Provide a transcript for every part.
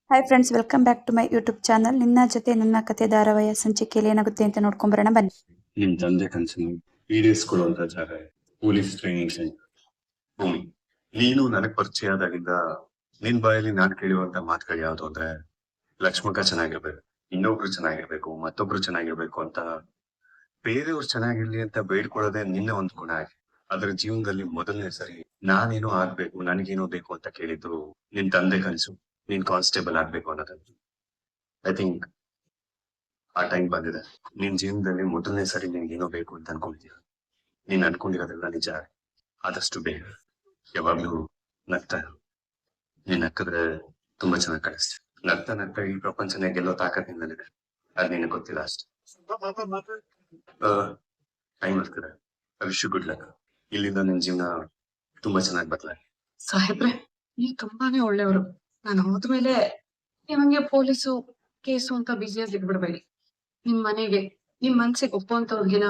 Hi friends, welcome back to my YouTube channel. ನಿನ್ನ ಜೊತೆ ನನ್ನ ಕತೆ ಧಾರಾವಾಹಿಯ ಸಂಚಿಕೆಯಲ್ಲಿ ಏನಾಗುತ್ತೆ ಅಂತ ನೋಡ್ಕೊಂಬರೋಣ ಬನ್ನಿ. ನಿಮ್ ತಂದೆ ಕನಸನ್ನು ಈಡೇರಿಸಿಕೊಳ್ಳುವಂತ ಜಾಗ ಪೊಲೀಸ್ ಟ್ರೈನಿಂಗ್ ಸೆಂಟರ್. ಭೂಮಿ, ನೀನು ನನಗ್ ಪರಿಚಯ ಆದಾಗಿಂದ ನಿನ್ ಬಾಯಲ್ಲಿ ನಾನ್ ಕೇಳುವಂತ ಮಾತುಗಳು ಯಾವ್ದು ಅಂದ್ರೆ ಲಕ್ಷ್ಮಕ್ಕ ಚೆನ್ನಾಗಿರ್ಬೇಕು, ಇನ್ನೊಬ್ರು ಚೆನ್ನಾಗಿರ್ಬೇಕು, ಮತ್ತೊಬ್ರು ಚೆನ್ನಾಗಿರ್ಬೇಕು ಅಂತ ಬೇರೆಯವ್ರು ಚೆನ್ನಾಗಿರ್ಲಿ ಅಂತ ಬೇಡ್ಕೊಳ್ಳೋದೇ ನಿನ್ನ ಒಂದು ಗುಣ ಆಗಿ. ಅದ್ರ ಜೀವನದಲ್ಲಿ ಮೊದಲನೇ ಸರಿ ನಾನೇನೋ ಆಗ್ಬೇಕು, ನನಗೇನೋ ಬೇಕು ಅಂತ ಕೇಳಿದ್ದು ನಿನ್ ತಂದೆ ಕನಸು ನೀನ್ ಕಾನ್ಸ್ಟೇಬಲ್ ಆಗ್ಬೇಕು ಅನ್ನೋದು. ಐ ಥಿಂಕ್ ಆ ಟೈಮ್ ಬಂದಿದೆ. ನಿನ್ ಜೀವನದಲ್ಲಿ ಮೊದಲನೇ ಸರಿ ನಿನ್ಗೇನೋ ಬೇಕು ಅಂತ ಅನ್ಕೊಂಡಿದ್ಯಾ. ನೀನ್ ಅನ್ಕೊಂಡಿರೋದ್ರೆಲ್ಲ ನಿಜ. ಆದಷ್ಟು ಬೇಗ ಯಾವಾಗ್ಲೂ ನಗ್ತಾ ಇರು. ನೀನ್ ನಕ್ಕಿದ್ರೆ ತುಂಬಾ ಚೆನ್ನಾಗಿ ಕಾಣಿಸ್ತೀಯ. ನಗ್ತಾ ನಗ್ತಾ ಈ ಪ್ರಪಂಚನೇ ಗೆಲ್ಲೋ ತಾಕತ್ ನಿನ್ನಲ್ಲಿದೆ. ಅದ್ ನಿನಗೆ ಗೊತ್ತಿಲ್ಲ ಅಷ್ಟೇ. ಟೈಮ್ ಆಗ್ತದೆ. I wish you good luck. ಇಲ್ಲಿಂದ ನಿನ್ ಜೀವನ ತುಂಬಾ ಚೆನ್ನಾಗಿ ಬದಲಾಗಿ. ಸಾಹೇಬ್ರೆ, ನೀವ್ ತುಂಬಾನೇ ಒಳ್ಳೆಯವರು. ನಾನು ಹೋದ್ಮೇಲೆ ನಿಮಗೆ ಪೊಲೀಸು ಕೇಸು ಅಂತ ಬ್ಯುಸಿಯಾಗಿ ಇದ್ಬಿಡ್ಬೇಡಿ. ನಿಮ್ ಮನೆಗೆ ನಿಮ್ ಮನ್ಸಿಗೆ ಒಪ್ಪುವಂತವ್ರಿಗಿನ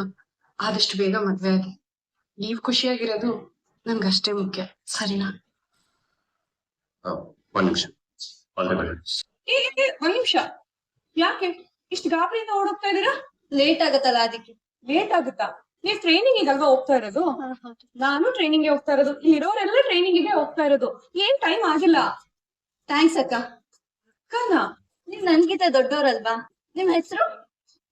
ಆದಷ್ಟು ಬೇಗ ಮದ್ವೆ ಆಗಿ ನೀವ್ ಖುಷಿಯಾಗಿರೋದು ನನ್ಗಷ್ಟೇ ಮುಖ್ಯ. ಸರಿನಾ? ಒಂದ್ ನಿಮಿಷ. All the best. ಒಂದ್ ನಿಮಿಷ. ಯಾಕೆ ಇಷ್ಟು ಗಾಬರಿಯಿಂದ ಓಡೋಗ್ತಾ ಇದೀರಾ? ಲೇಟ್ ಆಗತ್ತಲ್ಲ ಅದಕ್ಕೆ. ಲೇಟ್ ಆಗುತ್ತಾ? ನೀವ್ ಟ್ರೈನಿಂಗ್ ಅಲ್ವಾ ಹೋಗ್ತಾ ಇರೋದು? ನಾನು ಟ್ರೈನಿಂಗ್ ಹೋಗ್ತಾ ಇರೋದು. ಇಲ್ಲಿರೋರೆಲ್ಲ ಟ್ರೈನಿಂಗ್ ಗೆ ಹೋಗ್ತಾ ಇರೋದು. ಏನ್ ಟೈಮ್ ಆಗಿಲ್ಲ. ಥ್ಯಾಂಕ್ಸ್ ಅಕ್ಕ. ಅಕ್ಕನಾ? ನೀವ್ ನನ್ಗಿಂತ ದೊಡ್ಡೋರಲ್ವಾ? ನಿಮ್ ಹೆಸರು?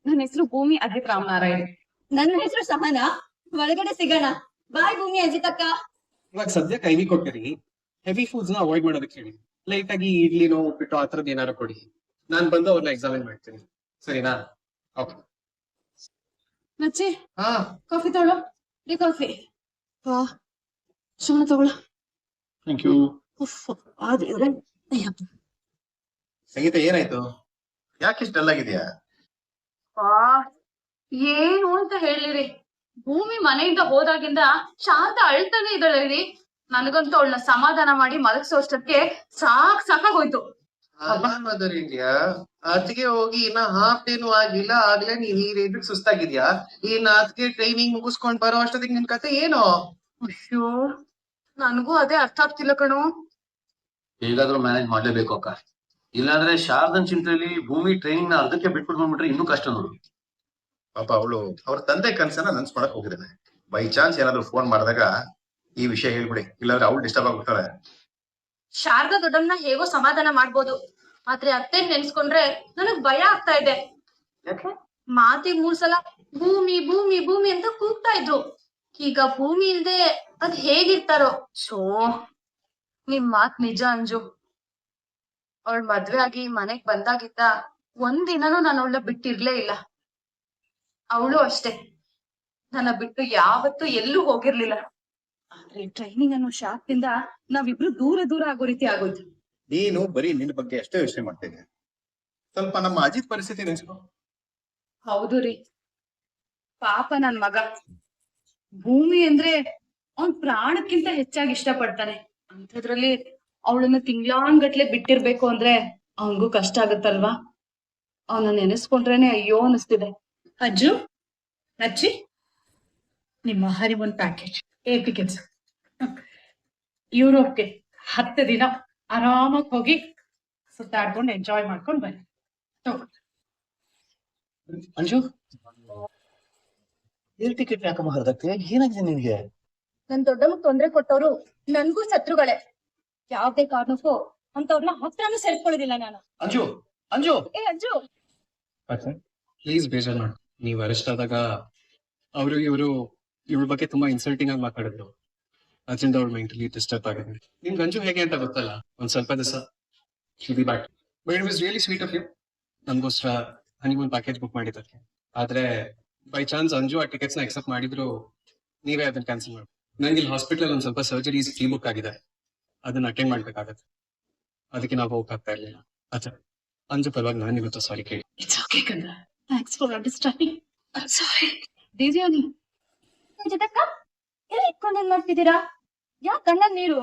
ನನ್ನ ಹೆಸರು ಭೂಮಿ ಅಜಿತ್ ರಾಮನಾರಾಯಣ್. ನನ್ನ ಹೆಸರು ಸಹನ. ಒಳಗಡೆ ಸಿಗೋಣ. ಬಾಯ್ ಭೂಮಿ ಅಜಿತ್ ಅಕ್ಕ. ಇವಾಗ ಸದ್ಯ ಕೈವಿ ಕೊಟ್ಟಿರಿ. ಹೆವಿ ಫುಡ್ಸ್ ನ ಅವಾಯ್ಡ್ ಮಾಡೋದಕ್ಕೆ ಹೇಳಿ. ಲೈಟ್ ಆಗಿ ಇಡ್ಲಿನೋ ಉಪ್ಪಿಟ್ಟು ಆ ತರದ್ ಏನಾರು ಕೊಡಿ. ನಾನ್ ಬಂದು ಅವ್ರನ್ನ ಎಕ್ಸಾಮಿನ್ ಮಾಡ್ತೀನಿ. ಸರಿನಾ? ಓಕೆ. ನಚ್ಚಿ, ಹಾ, ಕಾಫಿ ತಗೊಳ್ಳೋ. ಈ ಕಾಫಿ. ವಾ, ಸುಮ್ಮನೆ ತಗೊಳ್ಳೋ. Thank you. ಸಂಗೀತ, ಏನಾಯ್ತು? ಯಾಕೆ ಇಷ್ಟು ಡಲ್ ಆಗಿದ್ಯಾ? ಏನು ಅಂತ ಹೇಳಿರಿ. ಭೂಮಿ ಮನೆಯಿಂದ ಹೋದಾಗಿಂದ ಶಾಂತ ಅಳ್ತಾನೆ ಇದ್ದಾಳೆ. ನನಗಂತೂ ಅವಳನ್ನ ಸಮಾಧಾನ ಮಾಡಿ ಮಲಗಿಸೋಷ್ಟಕ್ಕೆ ಸಾಕಾಗೋಯ್ತು. ಅದಕ್ಕೆ ಹೋಗಿ ಇನ್ನ ಹಾಫ್ ಡೇನು ಆಗಿಲ್ಲ, ಆಗ್ಲೇ ನೀನ್ ಈ ರೇಟ್ ಸುಸ್ತಾಗಿದ್ಯಾ? ಇನ್ನ ಅದಕ್ಕೆ ಟ್ರೈನಿಂಗ್ ಮುಗಿಸ್ಕೊಂಡ್ ಬರೋ ಅಷ್ಟೊತ್ತಿಗೆ ನಿನ್ ಕತೆ ಏನು? ಅಯ್ಯೋ, ನನಗೂ ಅದೇ ಅರ್ಥ ಆಗ್ತಿಲ್ಲ ಕಣೋ. ಹೇಗಾದ್ರೂ ಮ್ಯಾನೇಜ್ ಮಾಡ್ಲೇಬೇಕು ಅಕ್ಕ. ಇಲ್ಲಾಂದ್ರೆ ಶಾರದನ್ ಚಿಂತೆಯಲ್ಲಿ ಭೂಮಿ ಟ್ರೈನಿಂಗ್ ನ ಅರ್ಧಕ್ಕೆ ಬಿಟ್ಬಿಟ್ಕೊಂಡ್ಬಿಟ್ರೆ ಇನ್ನೂ ಕಷ್ಟ ನೋಡು. ಪಾಪ ಅವಳು ಅವ್ರ ತಂದೆ ಕನ್ಸನ್ನ ನನ್ಸ್ ಮಾಡಕ್ ಹೋಗಿದ್ದಾನೆ. ಬೈ ಚಾನ್ಸ್ ಏನಾದ್ರು ಫೋನ್ ಮಾಡಿದಾಗ ಈ ವಿಷಯ ಹೇಳ್ಬಿಡಿ, ಇಲ್ಲಾಂದ್ರೆ ಅವಳು ಡಿಸ್ಟರ್ಬ್ ಆಗ್ಬಿಡ್ತಾಳೆ. ಶಾರದಾ ದೊಡ್ಡಮ್ಮನ ಹೇಗೋ ಸಮಾಧಾನ ಮಾಡ್ಬೋದು, ಆದ್ರೆ ಅತ್ತೆ ನೆನ್ಸ್ಕೊಂಡ್ರೆ ನನಗ್ ಭಯ ಆಗ್ತಾ ಇದೆ. ಯಾಕೆ? ಮಾತಿಗೆ 3 ಸಲ ಭೂಮಿ ಭೂಮಿ ಭೂಮಿ ಅಂತ ಕೂಗ್ತಾ ಇದ್ರು. ಈಗ ಭೂಮಿ ಇಲ್ದೆ ಅದ್ ಹೇಗಿರ್ತಾರೋ. ಸೋ ನಿಮ್ ಮಾತ್ ನಿಜ ಅಂಜು. ಅವಳ ಮದ್ವೆ ಆಗಿ ಮನೆಗ್ ಬಂದಾಗಿದ್ದ ಒಂದಿನನೂ ನಾನು ಅವಳನ್ನ ಬಿಟ್ಟಿರ್ಲೇ ಇಲ್ಲ. ಅವಳು ಅಷ್ಟೇ ನನ್ನ ಬಿಟ್ಟು ಯಾವತ್ತೂ ಎಲ್ಲೂ ಹೋಗಿರ್ಲಿಲ್ಲ. ಆದ್ರೆ ಟ್ರೈನಿಂಗ್ ಅನ್ನೋ ಶಾಕ್ದಿಂದ ನಾವಿಬ್ರು ದೂರ ಆಗೋ ರೀತಿ ಆಗೋಯ್ತು. ನೀನು ಬರೀ ನಿನ್ನ ಬಗ್ಗೆ ಅಷ್ಟೇ ಯೋಚನೆ ಮಾಡ್ತೇನೆ. ಸ್ವಲ್ಪ ನಮ್ಮ ಅಜಿತ್ ಪರಿಸ್ಥಿತಿ ನೆನ್ಸ್ಕೊ. ಹೌದು ರೀ, ಪಾಪ ನನ್ ಮಗ. ಭೂಮಿ ಅಂದ್ರೆ ಅವನ್ ಪ್ರಾಣಕ್ಕಿಂತ ಹೆಚ್ಚಾಗಿ ಇಷ್ಟ ಪಡ್ತಾನೆ. ಅಂಥದ್ರಲ್ಲಿ ಅವಳನ್ನ ತಿಂಗ್ಳಾನ್ಗಟ್ಲೆ ಬಿಟ್ಟಿರ್ಬೇಕು ಅಂದ್ರೆ ಅವನ್ಗೂ ಕಷ್ಟ ಆಗತ್ತಲ್ವಾ? ಅವನ ನೆನೆಸ್ಕೊಂಡ್ರೇನೆ ಅಯ್ಯೋ ಅನಿಸ್ತಿದೆ. ಅಜ್ಜು, ಅಜ್ಜಿ, ನಿಮ್ಮ ಹರಿಮನ್ ಪ್ಯಾಕೇಜ್ ಏರ್ ಟಿಕೆಟ್ಸ್. ಯುರೋಪ್ಗೆ 10 ದಿನ ಆರಾಮಾಗಿ ಹೋಗಿ ಸುತ್ತಾಡ್ಕೊಂಡು ಎಂಜಾಯ್ ಮಾಡ್ಕೊಂಡು ಬನ್ನಿ. ಅಂಜು, ಏರ್ ಟಿಕೆಟ್ ಯಾಕಮ್ಮ ಹರಿದಕ್ಕೆ? ಏನಾಗಿದೆ ನಿನ್ಗೆ? ನನ್ ದೊಡ್ಡಮ್ಮಗ್ ತೊಂದ್ರೆ ಕೊಟ್ಟವ್ರು ನನ್ಗೂ ಶತ್ರುಗಳೇ. ಯಾವ್ದೇ ಕಾರಣಕ್ಕೂ ಅಂತವ್ರನ್ನ ಹತ್ರನೂ ಸೇರ್ಕೊಳ್ಳೋದಿಲ್ಲ ನಾನು. ಅಂಜು, ಅಂಜು, ಏ ಅಜ್ಜು, ಪ್ಲೀಸ್ ಬೇಜಾರ್ ಮಾಡಿ. ನೀವ್ ಅರೆಸ್ಟ್ ಆದಾಗ ಅವರು ಇವರು ಇವಳ ಬಗ್ಗೆ ತುಂಬಾ ಇನ್ಸಲ್ಟಿಂಗ್ ಆಗಿ ಮಾತಾಡಿದ್ರು. ಅದರಿಂದ ಅವ್ಳು ಮೆಂಟಲಿ ಡಿಸ್ಟರ್ಬ್ ಆಗಿದೆ. ನಿಮ್ಗೆ ಅಂಜು ಹೇಗೆ ಅಂತ ಗೊತ್ತಲ್ಲ. ಒಂದ್ ಸ್ವಲ್ಪ ದಿವಸ be back. But it was really sweet of you ನನ್ಗೋಸ್ಕರ ಹನಿಮೂನ್ ಪ್ಯಾಕೇಜ್ ಬುಕ್ ಮಾಡಿದ್ದಕ್ಕೆ. ಆದ್ರೆ ಬೈ ಚಾನ್ಸ್ ಅಂಜು ಆ ಟಿಕೆಟ್ಸ್ ನ ಎಕ್ಸೆಪ್ಟ್ ಮಾಡಿದ್ರು ನೀವೇ ಅದನ್ನ ಕ್ಯಾನ್ಸಲ್ ಮಾಡಿ. ನಂಗೆ ಇಲ್ಲಿ ಹಾಸ್ಪಿಟಲ್ ಒಂದ್ ಸ್ವಲ್ಪ ಸರ್ಜರೀಸ್ ಫ್ರೀ ಬುಕ್ ಆಗಿದೆ, ಅದನ್ನ ಅಟೆಂಡ್ ಮಾಡ್ಬೇಕಾಗತ್ತೆ. ಅದಕ್ಕೆ ನಾವು ಹೋಗಕ್ಕಾಗ್ತಾ ಇರ್ಲಿಲ್ಲ. ಅಚ್ಚಾ, ಅಂಜು ಪರವಾಗಿ ನಾನು ಇವತ್ತು ಸಾರಿ ಕೇಳಿ. It's okay, Kandra. Thanks for understanding. I'm sorry. Devyani, ಅಜಿತಕ್ಕ ಎಲ್ಲ ಇಟ್ಕೊಂಡು ಏನ್ ಮಾಡ್ತಿದ್ದೀರಾ? ಯಾಕೆ ಕಣ್ಣಲ್ಲಿ ನೀರು?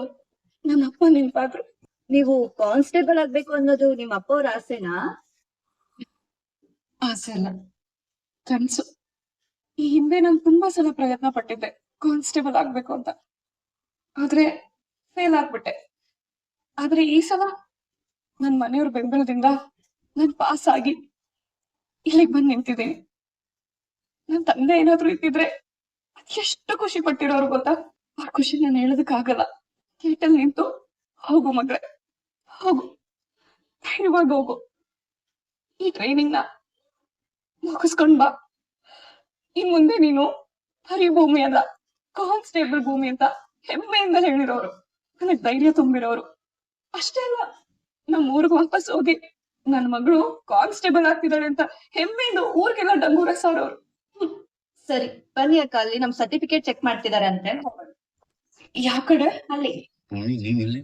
ನಮ್ಮಪ್ಪ ನೆನ್ಪಾದ್ರು. ನೀವು ಕಾನ್ಸ್ಟೇಬಲ್ ಆಗ್ಬೇಕು ಅನ್ನೋದು ನಿಮ್ಮ ಅಪ್ಪ ಅವ್ರ ಆಸೆನಾ? ಆಸೆ ಅಲ್ಲ, ಕನ್ಸು. ಈ ಹಿಂದೆ ನಾನು ತುಂಬಾ ಸಲ ಪ್ರಯತ್ನ ಪಟ್ಟಿದ್ದೆ ಕಾನ್ಸ್ಟೇಬಲ್ ಆಗ್ಬೇಕು ಅಂತ, ಆದ್ರೆ ಫೇಲ್ ಆಗ್ಬಿಟ್ಟೆ. ಆದ್ರೆ ಈ ಸಲ ನನ್ ಮನೆಯವ್ರ ಬೆಂಬಲದಿಂದ ನಾನ್ ಪಾಸ್ ಆಗಿ ಇಲ್ಲಿಗೆ ಬಂದ್ ನಿಂತಿದ್ದೀನಿ. ನನ್ ತಂದೆ ಏನಾದ್ರು ಇದ್ದಿದ್ರೆ ಎಷ್ಟು ಖುಷಿ ಪಟ್ಟಿರೋರು ಗೊತ್ತಾ? ಅವ್ರ ಖುಷಿ ನಾನು ಹೇಳೋದಕ್ಕಾಗಲ್ಲ. ಗೇಟಲ್ಲಿ ನಿಂತು ಹೋಗು ಮಗಳೇ, ಹೋಗು, ಧೈರ್ಯವಾಗಿ ಹೋಗು, ಈ ಟ್ರೈನಿಂಗ್ ನ ಮುಗಿಸ್ಕೊಂಡ್ ಬಾ. ಇನ್ ಮುಂದೆ ನೀನು ಹರಿ ಭೂಮಿ ಅಲ್ಲ, ಕಾನ್ಸ್ಟೇಬಲ್ ಭೂಮಿ ಅಂತ ಹೆಮ್ಮೆಯಿಂದ ಹೇಳಿರೋರು, ನನಗ್ ಧೈರ್ಯ ತುಂಬಿರೋರು. ಅಷ್ಟೇ ಅಲ್ಲ, ನಮ್ಮ ಊರಿಗೆ ವಾಪಸ್ ಹೋಗಿ ನನ್ನ ಮಗಳು ಕಾನ್ಸ್ಟೇಬಲ್ ಆಗ್ತಿದ್ದಾಳೆ ಅಂತ ಹೆಮ್ಮೆಯಿಂದ ಊರಿಗೆಲ್ಲ ಡಂಗೂರ ಸಾರೋರು. ಸರಿ ಬನ್ನಿ ಅಕ್ಕ, ಅಲ್ಲಿ ನಮ್ ಸರ್ಟಿಫಿಕೇಟ್ ಚೆಕ್ ಮಾಡ್ತಿದಾರೆ ಅಂತೆ. ಯಾವ ಕಡೆ? ಅಲ್ಲಿ ಭೂಮಿ ನೀನ್ ಇಲ್ಲಿ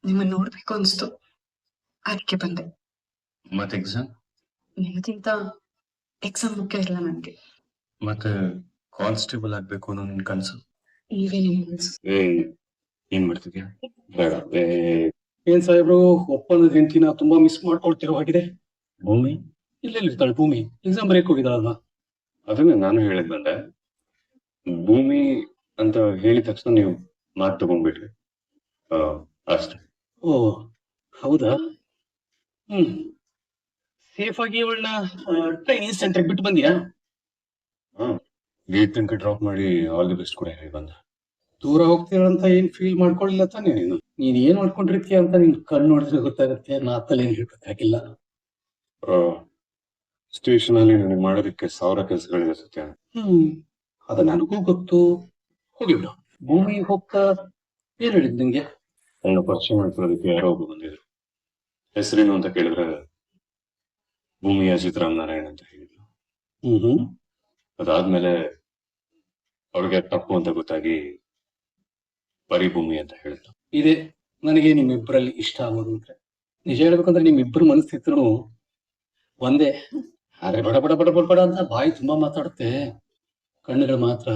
ನಿಮ್ಮನ್ನ ನೋಡ್ಬೇಕು ಅನ್ಸ್ತು, ಅದಕ್ಕೆ ಬಂದೆ. ಮತ್ತೆ ಎಕ್ಸಾಮ್ ನಿಮ್ಗಿಂತ ಎಕ್ಸಾಮ್ ಮುಖ್ಯ ಇಲ್ಲ ನನ್ಗೆ. ಮತ್ತೆ ಕಾನ್ಸ್ಟೇಬಲ್ ಆಗ್ಬೇಕು ಅನ್ನೋ ನಿನ್ ಕನ್ಸು. ನೀವೇ ನಿಮ್ ಏನ್ ಮಾಡ್ತಿದ್ಯಾ? ಬೇಡ ಏನ್ ಸಾಹೇಬ್ರು, ಒಪ್ಪಂದದ ಹೆಂಡತಿನ ತುಂಬಾ ಮಿಸ್ ಮಾಡ್ಕೊಳ್ತಿರೋ ಹಾಗಿದೆ. ಭೂಮಿ ಇರ್ತಾಳೆ ಭೂಮಿ, ಎಕ್ಸಾಮ್ ಬರೆಯಕ್ ಹೋಗಿದಾಳಲ್ವಾ? ಅದನ್ನ ನಾನು ಹೇಳಿದ್ ಬಂದೆ. ಭೂಮಿ ಅಂತ ಹೇಳಿದ ತಕ್ಷಣ ನೀವು ಮಾತು ತಗೊಂಡ್ಬಿಟ್ರಿ, ಅಷ್ಟೇ. ಓ ಹೌದಾ? ಸೇಫ್ ಆಗಿ ಅವಳನ್ನ ಟ್ರೈನಿಂಗ್ ಸೆಂಟರ್ ಬಿಟ್ಟು ಬಂದ್ಯಾ? ಗೇಟ್ ತನಕ ಡ್ರಾಪ್ ಮಾಡಿ ಆಲ್ ದಿ ಬೆಸ್ಟ್ ಕೂಡ ಹೇಳಿ ಬಂದ. ದೂರ ಹೋಗ್ತೀರಂತ ಏನ್ ಫೀಲ್ ಮಾಡ್ಕೊಳ್ಳಿಲ್ಲ ತಾನೇ ನೀನು? ನೀನ್ ಏನ್ ಮಾಡ್ಕೊಂಡಿರ್ತೀಯ ಅಂತ ನಿನ್ ಕಣ್ಣು ನೋಡಿದ್ರೆ ಗೊತ್ತಾಗುತ್ತೆ, ನಾತಲ್ಲಿ ಏನ್ ಹೇಳ್ಬೇಕಾಗಿಲ್ಲ. ಸ್ಟೇಷನ್ ಅಲ್ಲಿ ನನಗೆ ಮಾಡೋದಕ್ಕೆ 1000 ಕೆಲಸಗಳಿದೆ ಸತ್ಯ. ಅದ ನನಗೂ ಗೊತ್ತು. ಹೋಗಿಬಿಡು. ಭೂಮಿ ಹೋಗ್ತಾ ಏನ್ ಹೇಳಿದ್ ನಿಂಗೆ? ನನ್ನ ಪರಿಚಯ ಮಾಡ್ಕೊಳ್ಳೋದಕ್ಕೆ ಯಾರೋ ಒಬ್ರು ಬಂದಿದ್ರು. ಹೆಸರೇನು ಅಂತ ಕೇಳಿದ್ರೆ ಭೂಮಿ ಅಜಿತ್ ರಾಮನಾರಾಯಣ್ ಅಂತ ಹೇಳಿದ್ರು. ಅದಾದ್ಮೇಲೆ ಅವ್ರಿಗೆ ತಪ್ಪು ಅಂತ ಗೊತ್ತಾಗಿ ಪರಿಭೂಮಿ ಅಂತ ಹೇಳಿದ್ರು. ಇದೆ ನನಗೆ ನಿಮ್ಮಿಬ್ಬರಲ್ಲಿ ಇಷ್ಟ ಆಗೋದು ಅಂದ್ರೆ. ನಿಜ ಹೇಳ್ಬೇಕಂದ್ರೆ ನಿಮ್ಮಿಬ್ಬರು ಮನಸ್ಥಿತಿರು ಒಂದೇ. ಆದ್ರೆ ಬಡ ಬಡ ಬಡ ಬಡ ಬಡ ಅಂತ ಬಾಯಿ ತುಂಬಾ ಮಾತಾಡುತ್ತೆ, ಕಣ್ಣುಗಳು ಮಾತ್ರ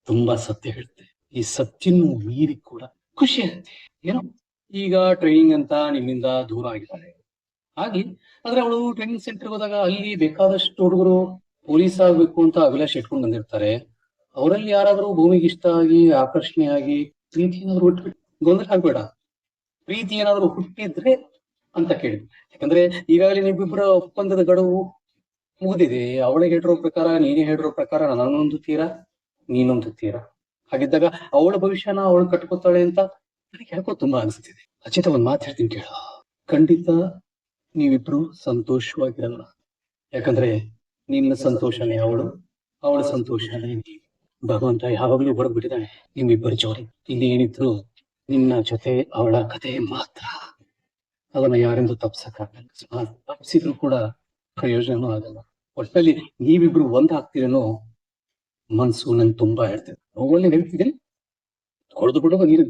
ತುಂಬಾ ಸತ್ಯ ಹೇಳುತ್ತೆ. ಈ ಸತ್ಯನು ಮೀರಿ ಕೂಡ ಖುಷಿ ಆಗುತ್ತೆ. ಏನೋ ಈಗ ಟ್ರೈನಿಂಗ್ ಅಂತ ನಿಮ್ಮಿಂದ ದೂರ ಆಗಿದ್ದಾರೆ ಹಾಗೆ, ಆದ್ರೆ ಅವಳು ಟ್ರೈನಿಂಗ್ ಸೆಂಟರ್ ಹೋದಾಗ ಅಲ್ಲಿ ಬೇಕಾದಷ್ಟು ಹುಡುಗರು ಪೊಲೀಸ್ ಆಗ್ಬೇಕು ಅಂತ ಅಭಿಲಾಷೆ ಇಟ್ಕೊಂಡು ಬಂದಿರ್ತಾರೆ. ಅವರಲ್ಲಿ ಯಾರಾದ್ರೂ ಭೂಮಿಗೆ ಇಷ್ಟ ಆಗಿ ಆಕರ್ಷಣೆ ಆಗಿ ಪ್ರೀತಿ ಏನಾದ್ರು ಹುಟ್ಬಿಟ್ಟು, ಗೊಂದಲ ಆಗ್ಬೇಡ, ಪ್ರೀತಿ ಏನಾದ್ರು ಹುಟ್ಟಿದ್ರೆ ಅಂತ ಕೇಳಿ. ಯಾಕಂದ್ರೆ ಈಗಾಗಲೇ ನೀವಿಬ್ಬರ ಒಪ್ಪಂದದ ಗಡುವು ಮುಗಿದಿದೆ. ಅವಳಿಗೆ ಹೇಳಿರೋ ಪ್ರಕಾರ, ನೀನೇ ಹೇಳಿರೋ ಪ್ರಕಾರ ನಾನೊಂದು ತೀರ, ನೀನೊಂದು ತೀರ. ಹಾಗಿದ್ದಾಗ ಅವಳ ಭವಿಷ್ಯನ ಅವಳು ಕಟ್ಕೋತಾಳೆ ಅಂತ ನನಗೆ ಹೇಳ್ಕೊ ತುಂಬಾ ಅನಿಸ್ತಿದೆ. ಅಚಿತ ಒಂದ್ ಮಾತು ಹೇಳ್ತೀನಿ ಕೇಳು, ಖಂಡಿತ ನೀವಿಬ್ರು ಸಂತೋಷವಾಗಿರಲ್ಲ. ಯಾಕಂದ್ರೆ ನಿನ್ನ ಸಂತೋಷನೇ ಅವಳು, ಅವಳ ಸಂತೋಷನೇ ನೀನು. ಭಗವಂತ ಯಾವಾಗ್ಲೂ ಹೊರಗ್ಬಿಟ್ಟಿದ್ದಾನೆ ನಿಮ್ಮಿಬ್ಬರ ಜೋಡಿ. ಇನ್ನೇನಿದ್ರು ನಿನ್ನ ಜೊತೆ ಅವಳ ಕಥೆ ಮಾತ್ರ. ಅದನ್ನ ಯಾರೆಂದು ತಪ್ಸಕ್ಕಾಗಲ್ಲ, ತಪ್ಸಿದ್ರು ಕೂಡ ಪ್ರಯೋಜನನೂ ಆಗಲ್ಲ. ಒಟ್ಟಲ್ಲಿ ನೀವಿಬ್ರು ಒಂದಾಗ್ತೀರೇನೋ ಮನ್ಸು ನನ್ ತುಂಬಾ ಹೇಳ್ತೇನೆ. ಒಳ್ಳೆ ನೆನಪಿದೆ, ಹೊಡೆದು ಬಿಡುವ ನೀರು